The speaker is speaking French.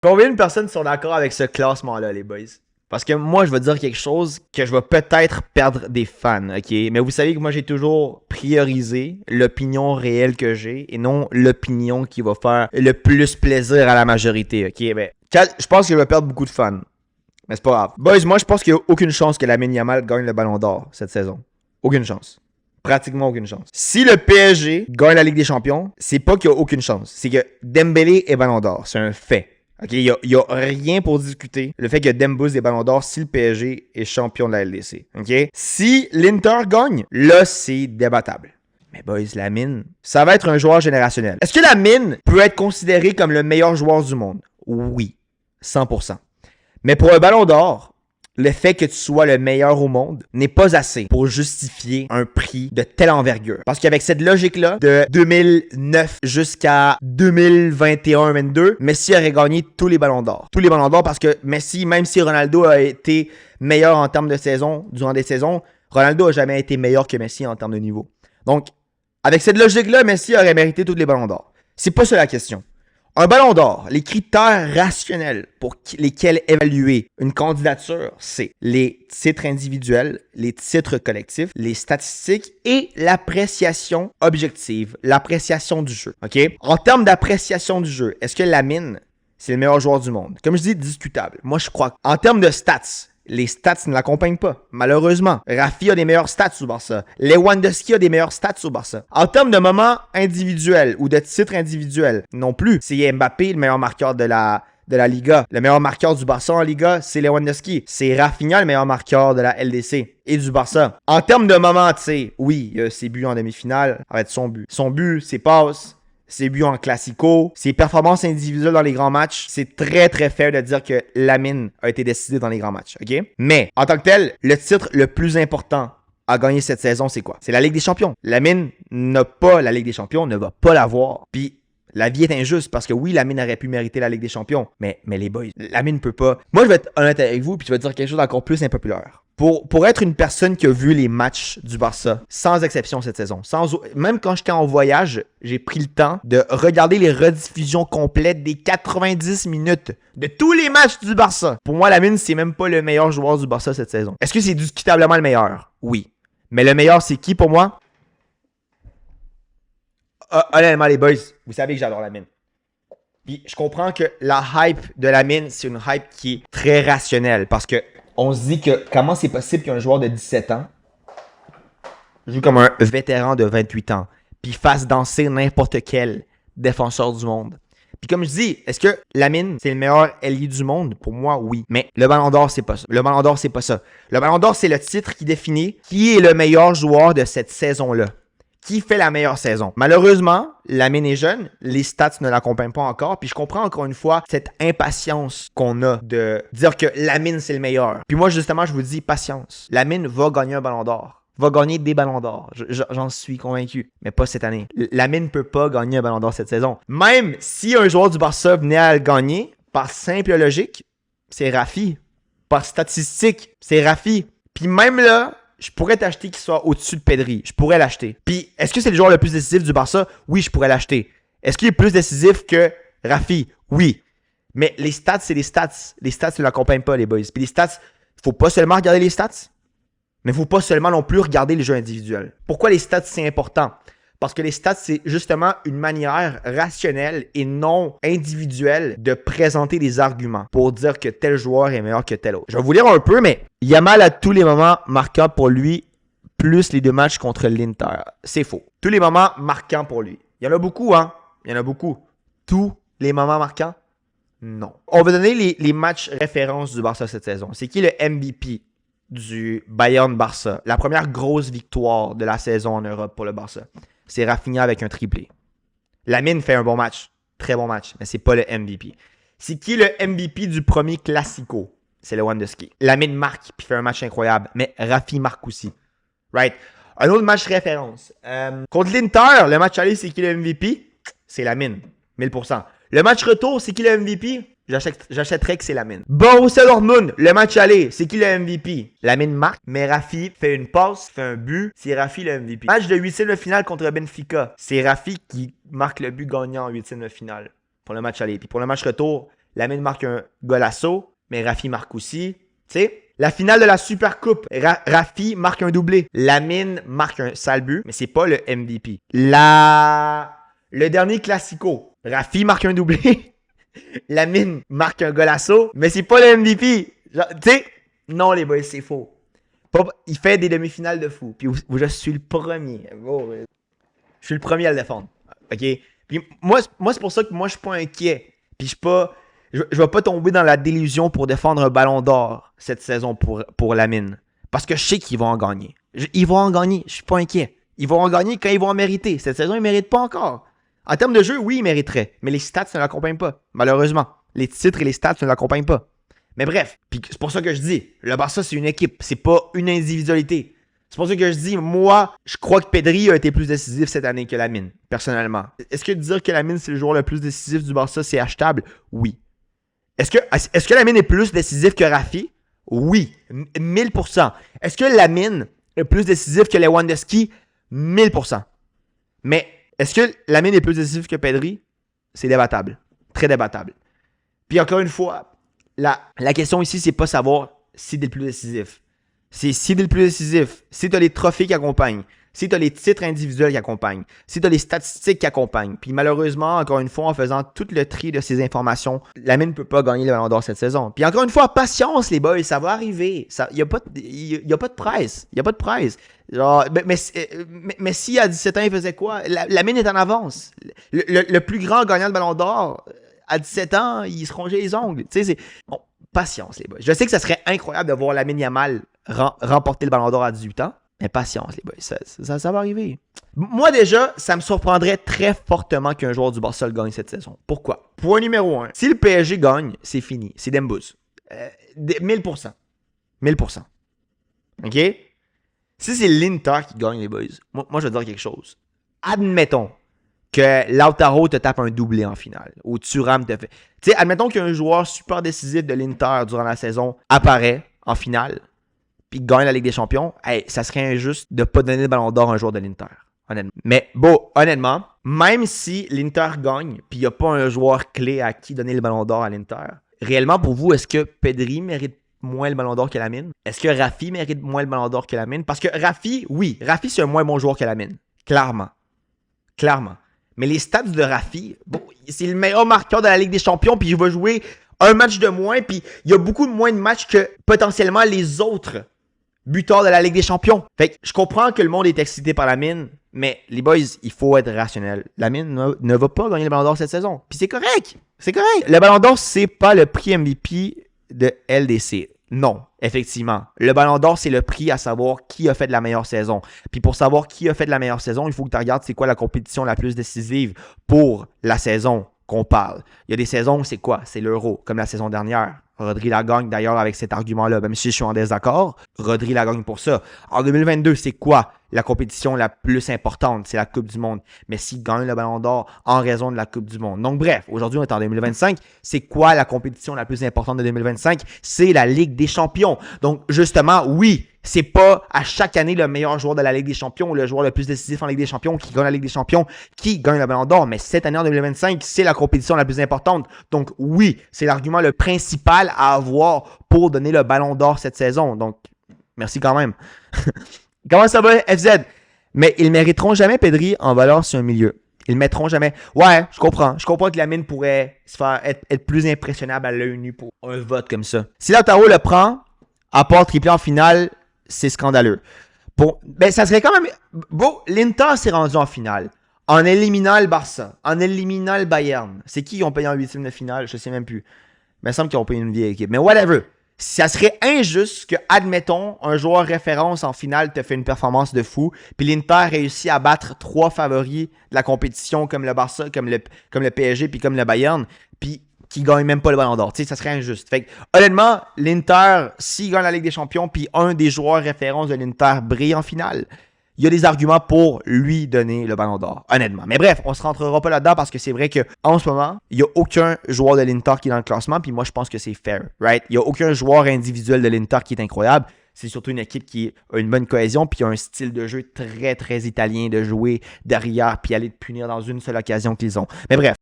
Combien de personnes sont d'accord avec ce classement-là, les boys? Parce que moi, je vais dire quelque chose que je vais peut-être perdre des fans, ok? Mais vous savez que moi, j'ai toujours priorisé l'opinion réelle que j'ai et non l'opinion qui va faire le plus plaisir à la majorité, ok? Mais je pense que je vais perdre beaucoup de fans. Mais c'est pas grave. Boys, moi, je pense qu'il n'y a aucune chance que Lamine Yamal gagne le Ballon d'Or cette saison. Aucune chance. Pratiquement aucune chance. Si le PSG gagne la Ligue des Champions, c'est pas qu'il y a aucune chance. C'est que Dembélé est Ballon d'Or. C'est un fait. Ok, il y a rien pour discuter. Le fait que Dembélé est Ballon d'Or si le PSG est champion de la LDC. Ok? Si l'Inter gagne, là, c'est débattable. Mais boys, Lamine, ça va être un joueur générationnel. Est-ce que Lamine peut être considéré comme le meilleur joueur du monde? Oui. 100%. Mais pour un Ballon d'Or, le fait que tu sois le meilleur au monde n'est pas assez pour justifier un prix de telle envergure. Parce qu'avec cette logique-là, de 2009 jusqu'à 2021-22, Messi aurait gagné tous les Ballons d'Or. Tous les Ballons d'Or parce que Messi, même si Ronaldo a été meilleur en termes de saison, durant des saisons, Ronaldo n'a jamais été meilleur que Messi en termes de niveau. Donc, avec cette logique-là, Messi aurait mérité tous les Ballons d'Or. C'est pas ça la question. Un Ballon d'Or, les critères rationnels pour lesquels évaluer une candidature, c'est les titres individuels, les titres collectifs, les statistiques et l'appréciation objective, l'appréciation du jeu. Ok? En termes d'appréciation du jeu, est-ce que Lamine, c'est le meilleur joueur du monde? Comme je dis, discutable. Moi, je crois qu'en termes de stats, les stats ne l'accompagnent pas, malheureusement. Rafi a des meilleurs stats au Barça. Lewandowski a des meilleurs stats au Barça. En termes de moments individuels ou de titres individuels, non plus. C'est Mbappé, le meilleur marqueur de la Liga. Le meilleur marqueur du Barça en Liga, c'est Lewandowski. C'est Rafinha, le meilleur marqueur de la LDC et du Barça. En termes de moments, tu sais, oui, ses buts en demi-finale, ça va être son but. Son but, ses passes, ses buts en classico, ses performances individuelles dans les grands matchs, c'est très très fair de dire que Lamine a été décidé dans les grands matchs, ok? Mais, en tant que tel, le titre le plus important à gagner cette saison, c'est quoi? C'est la Ligue des Champions. Lamine n'a pas la Ligue des Champions, ne va pas l'avoir. Puis, la vie est injuste parce que oui, Lamine aurait pu mériter la Ligue des Champions. Mais les boys, Lamine peut pas. Moi, je vais être honnête avec vous puis je vais dire quelque chose d'encore plus impopulaire. Pour être une personne qui a vu les matchs du Barça, sans exception cette saison, même quand j'étais en voyage, j'ai pris le temps de regarder les rediffusions complètes des 90 minutes de tous les matchs du Barça. Pour moi, Lamine, c'est même pas le meilleur joueur du Barça cette saison. Est-ce que c'est discutablement le meilleur? Oui. Mais le meilleur, c'est qui pour moi? Honnêtement, les boys, vous savez que j'adore Lamine. Puis je comprends que la hype de Lamine, c'est une hype qui est très rationnelle parce que on se dit que comment c'est possible qu'un joueur de 17 ans joue comme un vétéran de 28 ans puis fasse danser n'importe quel défenseur du monde. Puis comme je dis, est-ce que Lamine, c'est le meilleur ailier du monde? Pour moi, oui. Mais le Ballon d'Or, c'est pas ça. Le Ballon d'Or, c'est pas ça. Le Ballon d'Or, c'est le titre qui définit qui est le meilleur joueur de cette saison-là. Qui fait la meilleure saison? Malheureusement, Lamine est jeune, les stats ne l'accompagnent pas encore, puis je comprends encore une fois cette impatience qu'on a de dire que Lamine c'est le meilleur. Puis moi justement, je vous dis patience. Lamine va gagner un Ballon d'Or. Va gagner des Ballons d'Or. J'en suis convaincu, mais pas cette année. Lamine ne peut pas gagner un Ballon d'Or cette saison. Même si un joueur du Barça venait à le gagner, par simple logique, c'est Rafi. Par statistique, c'est Rafi. Puis même là, je pourrais t'acheter qu'il soit au-dessus de Pedri. Je pourrais l'acheter. Puis, est-ce que c'est le joueur le plus décisif du Barça? Oui, je pourrais l'acheter. Est-ce qu'il est plus décisif que Rafi? Oui. Mais les stats, c'est les stats. Les stats ne l'accompagnent pas, les boys. Puis les stats, faut pas seulement regarder les stats, mais faut pas seulement non plus regarder les jeux individuels. Pourquoi les stats, c'est important? Parce que les stats, c'est justement une manière rationnelle et non individuelle de présenter des arguments pour dire que tel joueur est meilleur que tel autre. Je vais vous lire un peu, mais Yamal a tous les moments marquants pour lui, plus les deux matchs contre l'Inter. C'est faux. Tous les moments marquants pour lui. Il y en a beaucoup, hein? Il y en a beaucoup. Tous les moments marquants? Non. On va donner les matchs références du Barça cette saison. C'est qui le MVP du Bayern-Barça? La première grosse victoire de la saison en Europe pour le Barça. C'est Rafinha avec un triplé. Lamine fait un bon match. Très bon match. Mais c'est pas le MVP. C'est qui le MVP du premier Classico? C'est Lewandowski. Lamine marque puis fait un match incroyable. Mais Rafi marque aussi. Right? Un autre match référence. Contre l'Inter, le match aller, c'est qui le MVP? C'est Lamine. 1000%. Le match retour, c'est qui le MVP? J'achèterais que c'est Lamine. Borussia Dortmund, le match aller, c'est qui le MVP? Lamine marque, mais Rafi fait une passe, fait un but, c'est Rafi le MVP. Match de huitième de finale contre Benfica, c'est Rafi qui marque le but gagnant en huitième de finale pour le match aller. Puis pour le match retour, Lamine marque un golasso, mais Rafi marque aussi. Tu sais, la finale de la Super Coupe, Rafi marque un doublé. Lamine marque un sale but, mais c'est pas le MVP. Le dernier Classico, Rafi marque un doublé. Lamine marque un golasso, mais c'est pas le MVP. Tu sais, non les boys, c'est faux. Il fait des demi-finales de fou. Puis je suis le premier. Je suis le premier à le défendre. OK? Puis moi c'est pour ça que moi, je suis pas inquiet. Puis je vais pas tomber dans la délusion pour défendre un ballon d'or cette saison pour Lamine. Parce que je sais qu'ils vont en gagner. Ils vont en gagner. Je suis pas inquiet. Ils vont en gagner quand ils vont en mériter. Cette saison, ils ne méritent pas encore. En termes de jeu, oui, ils mériteraient. Mais les stats ne l'accompagnent pas. Malheureusement. Les titres et les stats ne l'accompagnent pas. Mais bref, puis c'est pour ça que je dis, le Barça, c'est une équipe. C'est pas une individualité. C'est pour ça que je dis, moi, je crois que Pedri a été plus décisif cette année que Lamine, personnellement. Est-ce que dire que Lamine, c'est le joueur le plus décisif du Barça, c'est achetable? Oui. Est-ce que Lamine est plus décisif que Rafi? Oui. 1000%. Est-ce que Lamine est plus décisif que Lewandowski? 1000%. Mais est-ce que Lamine est plus décisif que Pedri? C'est débattable. Très débattable. Puis encore une fois, la question ici, c'est pas savoir si t'es le plus décisif. C'est si t'es le plus décisif, si t'as les trophées qui accompagnent, si t'as les titres individuels qui accompagnent, si t'as les statistiques qui accompagnent. Puis malheureusement, encore une fois, en faisant tout le tri de ces informations, Lamine ne peut pas gagner le Ballon d'Or cette saison. Puis encore une fois, patience les boys, ça va arriver. Il n'y a pas de presse. Il n'y a pas de presse. Genre, mais si à 17 ans, il faisait quoi? Lamine est en avance. Le plus grand gagnant de Ballon d'Or, à 17 ans, il se rongeait les ongles. Tu sais, c'est... Bon, patience les boys. Je sais que ça serait incroyable de voir Lamine Yamal remporter le Ballon d'Or à 18 ans. Mais patience, les boys, ça va arriver. Moi, déjà, ça me surprendrait très fortement qu'un joueur du Barça le gagne cette saison. Pourquoi? Point numéro 1. Si le PSG gagne, c'est fini. C'est Dembouz. 1000%. 1000%. OK? Si c'est l'Inter qui gagne, les boys, moi, je vais dire quelque chose. Admettons que Lautaro te tape un doublé en finale. Ou Thuram te fait... Tu sais, admettons qu'un joueur super décisif de l'Inter durant la saison apparaît en finale, puis gagne la Ligue des Champions, hey, ça serait injuste de ne pas donner le Ballon d'Or à un joueur de l'Inter. Honnêtement. Mais bon, honnêtement, même si l'Inter gagne, puis il n'y a pas un joueur clé à qui donner le Ballon d'Or à l'Inter, réellement pour vous, est-ce que Pedri mérite moins le Ballon d'Or que Lamine? Est-ce que Rafi mérite moins le Ballon d'Or que Lamine? Parce que Rafi, oui, Rafi c'est un moins bon joueur que Lamine. Clairement. Clairement. Mais les stats de Rafi, bon, c'est le meilleur marqueur de la Ligue des Champions, puis il va jouer un match de moins, puis il y a beaucoup moins de matchs que potentiellement les autres buteur de la Ligue des Champions. Fait que je comprends que le monde est excité par Lamine, mais les boys, il faut être rationnel. Lamine ne va pas gagner le Ballon d'Or cette saison. Puis c'est correct. C'est correct. Le Ballon d'Or, c'est pas le prix MVP de LDC. Non, effectivement. Le Ballon d'Or, c'est le prix à savoir qui a fait de la meilleure saison. Puis pour savoir qui a fait de la meilleure saison, il faut que tu regardes c'est quoi la compétition la plus décisive pour la saison qu'on parle. Il y a des saisons où c'est quoi? C'est l'Euro, comme la saison dernière. Rodri la gagne d'ailleurs avec cet argument-là, même si je suis en désaccord. Rodri la gagne pour ça. En 2022, c'est quoi la compétition la plus importante? C'est la Coupe du Monde. Messi gagne le Ballon d'Or en raison de la Coupe du Monde. Donc bref, aujourd'hui on est en 2025. C'est quoi la compétition la plus importante de 2025? C'est la Ligue des Champions. Donc justement, oui, c'est pas à chaque année le meilleur joueur de la Ligue des Champions ou le joueur le plus décisif en Ligue des Champions qui gagne la Ligue des Champions qui gagne le Ballon d'Or. Mais cette année en 2025, c'est la compétition la plus importante. Donc oui, c'est l'argument le principal à avoir pour donner le Ballon d'Or cette saison. Donc, merci quand même. Comment ça va, FZ? Mais ils mériteront jamais Pedri en valeur sur un milieu. Ils le mettront jamais. Ouais, je comprends. Je comprends que Lamine pourrait se faire être plus impressionnable à l'œil nu pour un vote comme ça. Si Lautaro le prend, à part triplé en finale, c'est scandaleux. Bon, ben ça serait quand même... Bon, l'Inter s'est rendu en finale. En éliminant le Barça. En éliminant le Bayern. C'est qui ont payé en huitième de finale? Je sais même plus. Mais il me semble qu'ils ont payé une vieille équipe. Mais whatever. Ça serait injuste que, admettons, un joueur référence en finale te fait une performance de fou, puis l'Inter réussit à battre 3 favoris de la compétition comme le Barça, comme le PSG, puis comme le Bayern, puis qui gagne même pas le Ballon d'Or. Tu sais, ça serait injuste. Fait que, honnêtement, l'Inter, s'il gagne la Ligue des Champions, puis un des joueurs références de l'Inter brille en finale, il y a des arguments pour lui donner le Ballon d'Or, honnêtement. Mais bref, on se rentrera pas là-dedans parce que c'est vrai qu'en ce moment, il n'y a aucun joueur de l'Inter qui est dans le classement, puis moi, je pense que c'est fair, right? Il n'y a aucun joueur individuel de l'Inter qui est incroyable. C'est surtout une équipe qui a une bonne cohésion, puis a un style de jeu très, très italien de jouer derrière, puis aller te punir dans une seule occasion qu'ils ont. Mais bref.